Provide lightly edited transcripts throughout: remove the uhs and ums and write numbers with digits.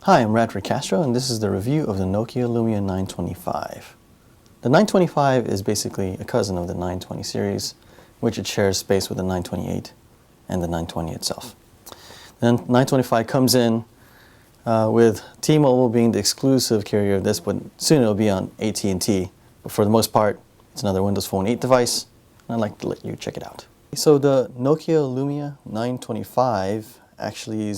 Hi, I'm Radford and this is the review of the Nokia Lumia 925. The 925 is basically a cousin of the 920 series, which it shares space with the 928 and the 920 itself. Then 925 comes in with T-Mobile being the exclusive carrier of this, but soon it'll be on AT&T. But for the most part, it's another Windows Phone 8 device, and I'd like to let you check it out. So the Nokia Lumia 925 actually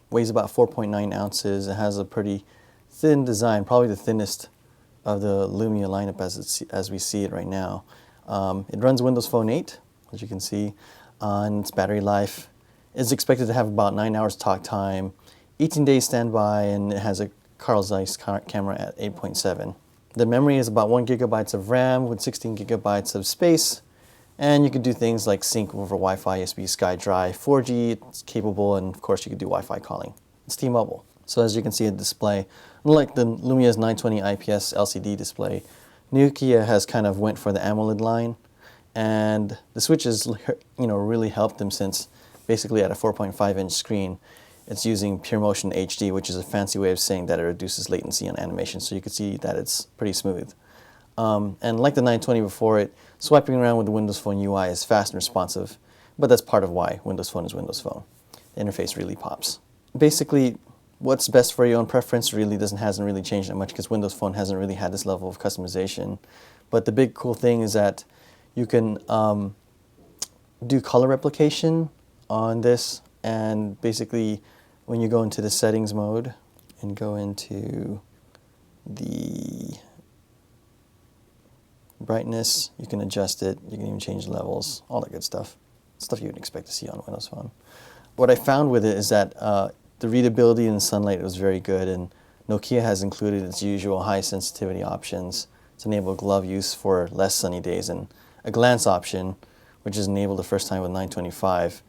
weighs about 4.9 ounces. It has a pretty thin design, probably the thinnest of the Lumia lineup as we see it right now. It runs Windows Phone 8, as you can see, and its battery life is expected to have about 9 hours talk time, 18 days standby, and it has a Carl Zeiss camera at 8.7. The memory is about 1 gigabyte of RAM with 16 gigabytes of space, and you could do things like sync over Wi-Fi, USB, SkyDrive, 4G, it's capable, and of course you could do Wi-Fi calling. It's T-Mobile. So as you can see, a display, unlike the Lumia's 920 IPS LCD display, Nokia has kind of went for the AMOLED line, and the switches, really helped them, since basically at a 4.5-inch screen, it's using PureMotion HD, which is a fancy way of saying that it reduces latency on animation. So you can see that it's pretty smooth. And like the 920 before it, swiping around with the Windows Phone UI is fast and responsive, but that's part of why Windows Phone is Windows Phone. The interface really pops. Basically, what's best for your own preference really hasn't really changed that much, because Windows Phone hasn't really had this level of customization. But the big cool thing is that you can do color replication on this, and basically when you go into the settings mode and go into the brightness, you can adjust it, you can even change levels, all that good stuff. Stuff you would expect to see on Windows Phone. What I found with it is that the readability in sunlight was very good, and Nokia has included its usual high sensitivity options to enable glove use for less sunny days, and a glance option, which is enabled the first time with 925.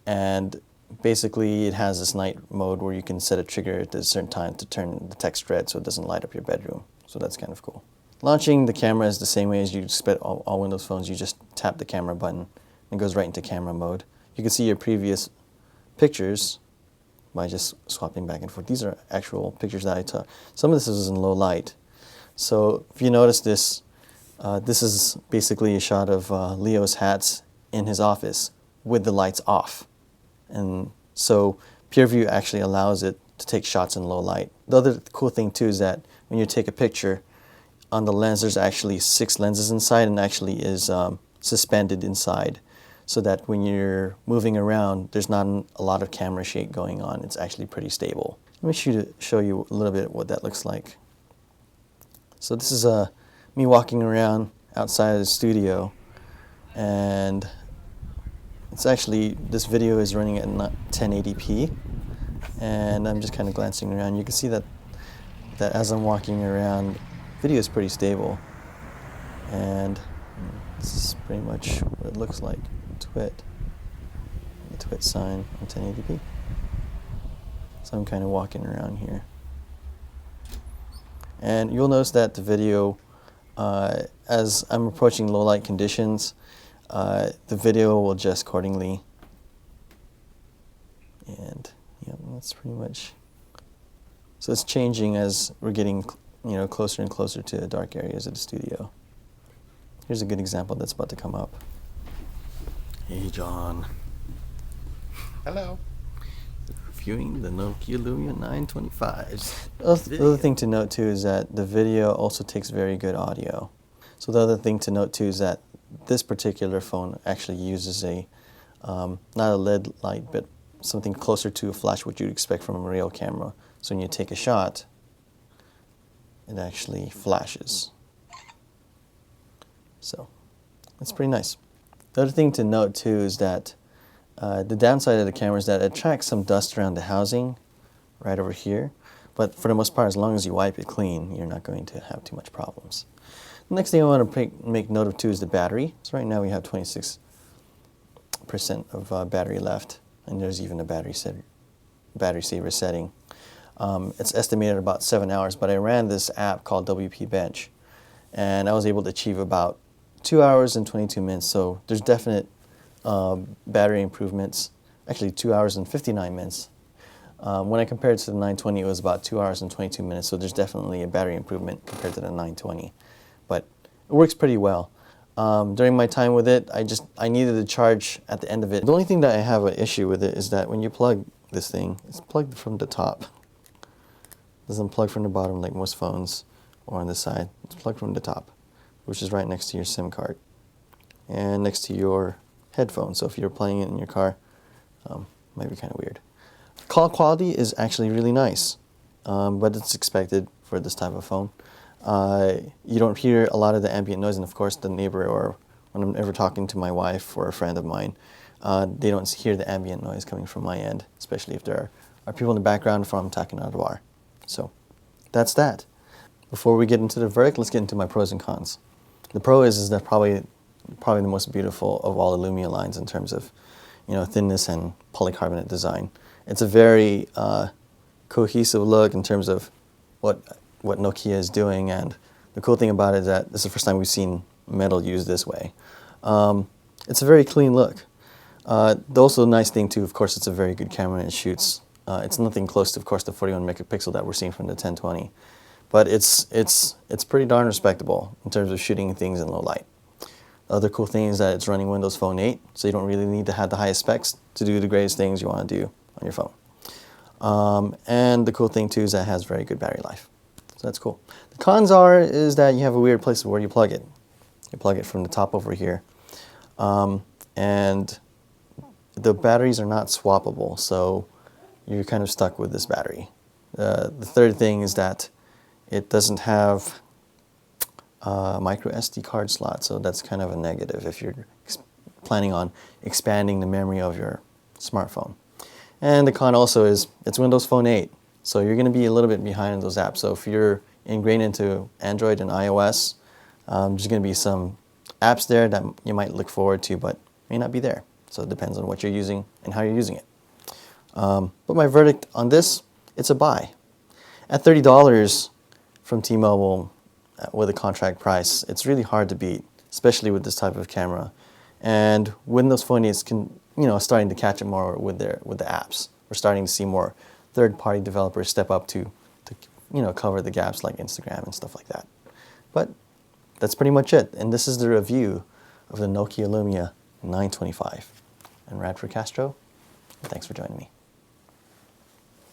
And basically it has this night mode where you can set a trigger at a certain time to turn the text red so it doesn't light up your bedroom. So that's kind of cool. Launching the camera is the same way as you expect all Windows phones. You just tap the camera button and it goes right into camera mode. You can see your previous pictures by just swapping back and forth. These are actual pictures that I took. Some of this is in low light. So if you notice this, this is basically a shot of Leo's hats in his office with the lights off. And so PureView actually allows it to take shots in low light. The other cool thing too is that when you take a picture, on the lens there's actually 6 lenses inside, and actually is suspended inside, so that when you're moving around there's not a lot of camera shake going on. It's actually pretty stable. Let me show you a little bit what that looks like. So this is me walking around outside of the studio, and it's actually, this video is running at 1080p, and I'm just kind of glancing around. You can see that as I'm walking around, video is pretty stable, and this is pretty much what it looks like. The twit sign on 1080p. So I'm kind of walking around here, and you'll notice that the video, as I'm approaching low light conditions, the video will adjust accordingly, and yeah, that's pretty much. So it's changing as we're getting closer and closer to the dark areas of the studio. Here's a good example that's about to come up. Hey John. Hello. Reviewing the Nokia Lumia 925s. The other thing to note too is that the video also takes very good audio. So the other thing to note too is that this particular phone actually uses a, not a LED light, but something closer to a flash, what you'd expect from a real camera. So when you take a shot, it actually flashes. So that's pretty nice. The other thing to note too is that the downside of the camera is that it attracts some dust around the housing right over here. But for the most part, as long as you wipe it clean, you're not going to have too much problems. The next thing I want to make note of too is the battery. So right now we have 26% of battery left, and there's even a battery saver setting. It's estimated about 7 hours, but I ran this app called WP Bench, and I was able to achieve about 2 hours and 22 minutes. So there's definite battery improvements. Actually, 2 hours and 59 minutes When I compared it to the 920, it was about 2 hours and 22 minutes, so there's definitely a battery improvement compared to the 920. But it works pretty well. During my time with it, I needed a charge at the end of it. The only thing that I have an issue with it is that when you plug this thing, it's plugged from the top. It doesn't plug from the bottom like most phones or on this side. It's plugged from the top, which is right next to your SIM card and next to your headphones. So if you're playing it in your car, might be kind of weird. Call quality is actually really nice, but it's expected for this type of phone. You don't hear a lot of the ambient noise, and of course the neighbor, or when I'm ever talking to my wife or a friend of mine, they don't hear the ambient noise coming from my end, especially if there are people in the background if I'm talking out of bar. So that's that. Before we get into the verdict, let's get into my pros and cons. The pro is that probably the most beautiful of all the Lumia lines in terms of, thinness and polycarbonate design. It's a very cohesive look in terms of what Nokia is doing, and the cool thing about it is that this is the first time we've seen metal used this way. It's a very clean look. The also nice thing too, of course, it's a very good camera and it shoots. It's nothing close to, of course, the 41 megapixel that we're seeing from the 1020, but it's pretty darn respectable in terms of shooting things in low light. The other cool thing is that it's running Windows Phone 8, so you don't really need to have the highest specs to do the greatest things you want to do on your phone. And the cool thing too is that it has very good battery life. So that's cool. The cons is that you have a weird place where you plug it. You plug it from the top over here. And the batteries are not swappable, so you're kind of stuck with this battery. The third thing is that it doesn't have a micro SD card slot, so that's kind of a negative if you're planning on expanding the memory of your smartphone. And the con also is it's Windows Phone 8, so you're going to be a little bit behind in those apps. So if you're ingrained into Android and iOS, there's going to be some apps there that you might look forward to, but may not be there. So it depends on what you're using and how you're using it. But my verdict on this, it's a buy. At $30 from T-Mobile with a contract price, it's really hard to beat, especially with this type of camera. And Windows Phone 8 starting to catch it more with the apps. We're starting to see more third-party developers step up to cover the gaps like Instagram and stuff like that. But that's pretty much it. And this is the review of the Nokia Lumia 925. And Radford Castro, thanks for joining me.